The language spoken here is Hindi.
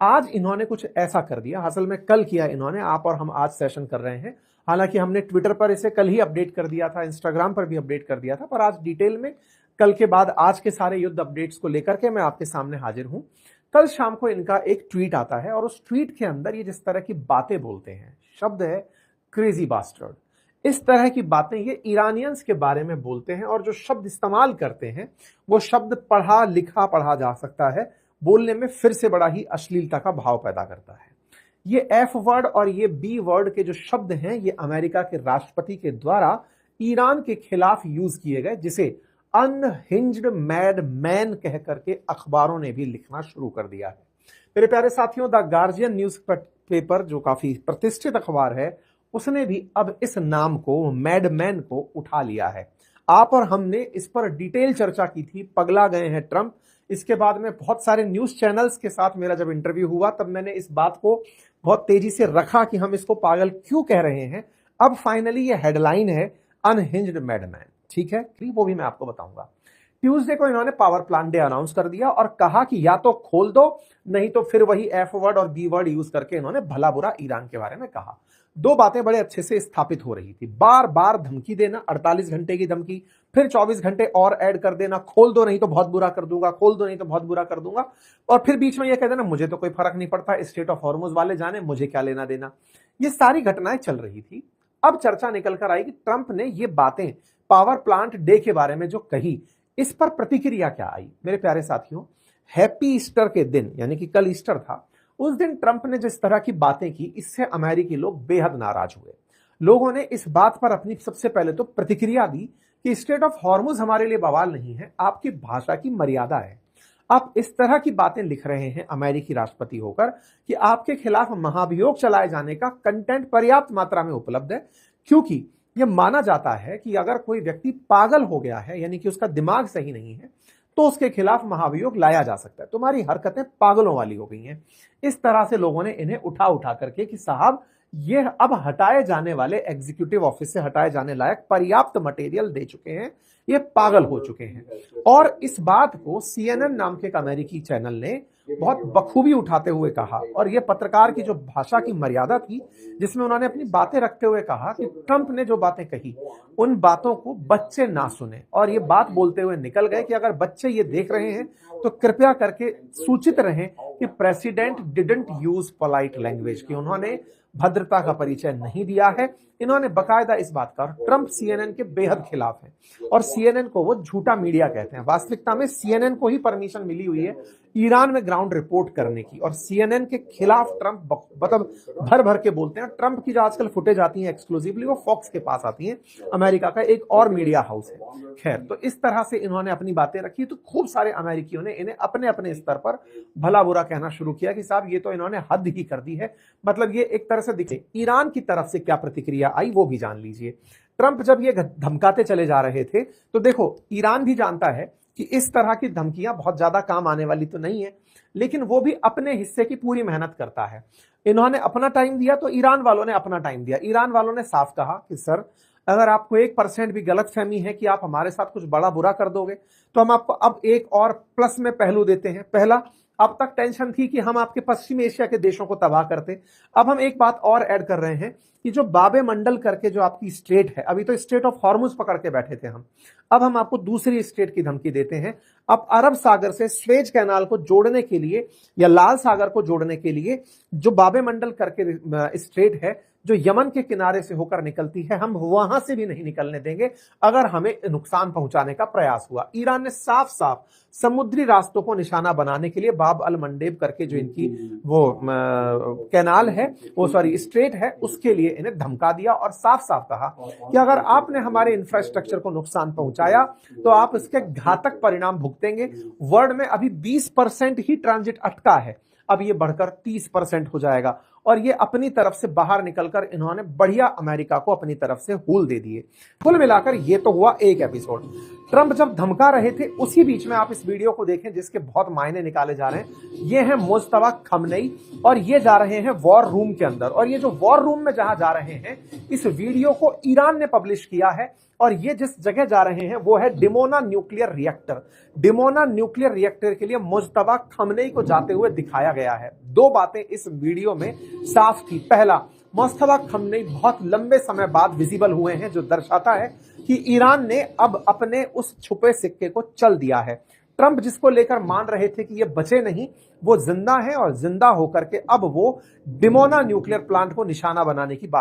आज इन्होंने कुछ ऐसा कर दिया, असल में कल किया इन्होंने, आप और हम आज सेशन कर रहे हैं। हालांकि हमने ट्विटर पर इसे कल ही अपडेट कर दिया था, इंस्टाग्राम पर भी अपडेट कर दिया था, पर आज डिटेल में कल के बाद आज के सारे युद्ध अपडेट्स को लेकर के मैं आपके सामने हाजिर हूं। कल शाम को इनका एक ट्वीट आता है और उस ट्वीट के अंदर ये जिस तरह की बातें बोलते हैं, शब्द है क्रेजी बास्टर्ड। इस तरह की बातें ये ईरानियंस के बारे में बोलते हैं और जो शब्द इस्तेमाल करते हैं वो शब्द पढ़ा लिखा पढ़ा जा सकता है, बोलने में फिर से बड़ा ही अश्लीलता का भाव पैदा करता है। ये एफ वर्ड और ये बी वर्ड के जो शब्द हैं ये अमेरिका के राष्ट्रपति के द्वारा ईरान के खिलाफ यूज किए गए, जिसे अनहिंज्ड मैड मैन कह करके अखबारों ने भी लिखना शुरू कर दिया है। मेरे प्यारे साथियों, द गार्जियन न्यूज पेपर जो काफी प्रतिष्ठित अखबार है, उसने भी अब इस नाम को, मैडमैन को, उठा लिया है। आप और हमने इस पर डिटेल चर्चा की थी, पगला गए हैं ट्रंप। इसके बाद में बहुत सारे न्यूज चैनल्स के साथ मेरा जब इंटरव्यू हुआ तब मैंने इस बात को बहुत तेजी से रखा कि हम इसको पागल क्यों कह रहे हैं। अब फाइनली ये हेडलाइन है अनहिंज्ड मैडमैन, ठीक है, वो भी मैं आपको बताऊंगा। ट्यूसडे को इन्होंने पावर प्लांट डे अनाउंस कर दिया और कहा कि या तो खोल दो, नहीं तो फिर वही एफ वर्ड और बी वर्ड यूज करके इन्होंने भला बुरा ईरान के बारे में कहा। दो बातें बड़े अच्छे से स्थापित हो रही थी, बार बार धमकी देना, 48 घंटे की धमकी, फिर 24 घंटे और ऐड कर देना, खोल दो नहीं तो बहुत बुरा कर दूंगा, खोल दो नहीं तो बहुत बुरा कर दूंगा, और फिर बीच में यह कह देना मुझे तो कोई फर्क नहीं पड़ता, स्टेट ऑफ हॉर्मुज वाले जाने, मुझे क्या लेना देना। ये सारी घटनाएं चल रही थी। अब चर्चा निकल कर आई कि ट्रंप ने ये बातें पावर प्लांट डे के बारे में जो कही, इस पर प्रतिक्रिया क्या आई। मेरे प्यारे साथियों, हैप्पी ईस्टर के दिन, यानी कि कल ईस्टर था, उस दिन ट्रंप ने जिस तरह की बातें की, इससे अमेरिकी लोग बेहद नाराज हुए। लोगों ने इस बात पर अपनी सबसे पहले तो प्रतिक्रिया दी कि स्टेट ऑफ हॉर्मुज हमारे लिए बवाल नहीं है, आपकी भाषा की मर्यादा है। आप इस तरह की बातें लिख रहे हैं अमेरिकी राष्ट्रपति होकर कि आपके खिलाफ महाभियोग चलाए जाने का कंटेंट पर्याप्त मात्रा में उपलब्ध है, क्योंकि यह माना जाता है कि अगर कोई व्यक्ति पागल हो गया है, यानी कि उसका दिमाग सही नहीं है, तो उसके खिलाफ महाभियोग लाया जा सकता है। तुम्हारी हरकतें पागलों वाली हो गई हैं। इस तरह से लोगों ने इन्हें उठा उठा करके कि साहब ये अब हटाए जाने वाले, एग्जीक्यूटिव ऑफिस से हटाए जाने लायक पर्याप्त मटेरियल दे चुके हैं, ये पागल हो चुके हैं। और इस बात को CNN नाम के एक अमेरिकी चैनल ने बहुत बखूबी उठाते हुए कहा, और यह पत्रकार की जो भाषा की मर्यादा थी, जिसमें उन्होंने अपनी बातें रखते हुए कहा कि ट्रंप ने जो बातें कही उन बातों को बच्चे ना सुने, और ये बात बोलते हुए निकल गए कि अगर बच्चे ये देख रहे हैं तो कृपया करके सूचित रहें कि president didn't use polite language, कि उन्होंने भद्रता का परिचय नहीं दिया है। इन्होंने बकायदा इस बात का, ट्रंप CNN के बेहद खिलाफ है और CNN को वो झूठा मीडिया कहते हैं। वास्तविकता में CNN को ही परमिशन मिली हुई है ईरान में ग्राउंड रिपोर्ट करने की, और CNN के खिलाफ ट्रंप मतलब भर भर के बोलते हैं। ट्रंप की जो आजकल फुटेज आती है एक्सक्लूसिवली, वो फॉक्स के पास आती है, अमेरिका का एक और मीडिया हाउस है। खैर, तो इस तरह से इन्होंने अपनी बातें रखी, तो खूब सारे अमेरिकियों ने इन्हें अपने अपने स्तर पर भला बुरा कहना शुरू किया कि साहब ये तो इन्होंने हद ही कर दी है। मतलब ये एक तरह से दिखे। ईरान की तरफ से क्या प्रतिक्रिया आई वो भी जान लीजिए। ट्रंप जब ये धमकाते चले जा रहे थे, तो देखो ईरान भी जानता है कि इस तरह की धमकियां बहुत ज्यादा काम आने वाली तो नहीं है, लेकिन वो भी अपने हिस्से की पूरी मेहनत करता है। इन्होंने अपना टाइम दिया तो ईरान वालों ने अपना टाइम दिया। ईरान वालों ने साफ कहा कि सर, अगर आपको 1% भी गलतफहमी है कि आप हमारे साथ कुछ बड़ा बुरा कर दोगे, तो हम आपको अब एक और प्लस में पहलू देते हैं। पहला, अब तक टेंशन थी कि हम आपके पश्चिमी एशिया के देशों को तबाह करते, अब हम एक बात और ऐड कर रहे हैं कि जो बाबे मंडल करके जो आपकी स्टेट है, अभी तो स्टेट ऑफ हॉर्मुज पकड़ के बैठे थे हम, अब हम आपको दूसरी स्टेट की धमकी देते हैं। अब अरब सागर से स्वेज कैनाल को जोड़ने के लिए या लाल सागर को जोड़ने के लिए जो बाबे मंडल करके स्टेट है, जो यमन के किनारे से होकर निकलती है, हम वहां से भी नहीं निकलने देंगे अगर हमें नुकसान पहुंचाने का प्रयास हुआ। ईरान ने साफ साफ समुद्री रास्तों को निशाना बनाने के लिए बाब अल मंडेब करके जो इनकी वो कैनाल है, वो सॉरी स्ट्रेट है, उसके लिए इन्हें धमका दिया और साफ साफ कहा कि अगर आपने हमारे इंफ्रास्ट्रक्चर को नुकसान पहुंचाया तो आप इसके घातक परिणाम भुगतेंगे। वर्ल्ड में अभी 20% ही ट्रांजिट अटका है, अब ये बढ़कर 30% हो जाएगा, और ये अपनी तरफ से बाहर निकलकर इन्होंने बढ़िया अमेरिका को अपनी तरफ से हूल दे दिए। कुल मिलाकर ये तो हुआ एक एपिसोड। ट्रंप जब धमका रहे थे उसी बीच में आप इस वीडियो को देखें जिसके बहुत मायने निकाले जा रहे हैं। ये है मुज्तबा खमनेई और ये जा रहे हैं वॉर रूम के अंदर, और ये जो वॉर रूम में जहां जा रहे हैं इस वीडियो को ईरान ने पब्लिश किया है, और ये जिस जगह जा रहे हैं वो है Dimona nuclear reactor. Dimona nuclear reactor के लिए मुज्तबा खमनेई को जाते हुए दिखाया गया है। दो बातें इस वीडियो में साफ थी। पहला, मुज्तबा खमनेई बहुत लंबे समय बाद विजिबल हुए हैं, जो दर्शाता है कि ईरान ने अब अपने उस छुपे सिक्के को चल दिया है। ट्रंप जिसको लेकर मान रहे थे कि ये बचे नहीं, वो जिंदा है, और जिंदा होकर के अब वो डिमोना न्यूक्लियर प्लांट को निशाना बनाने की बात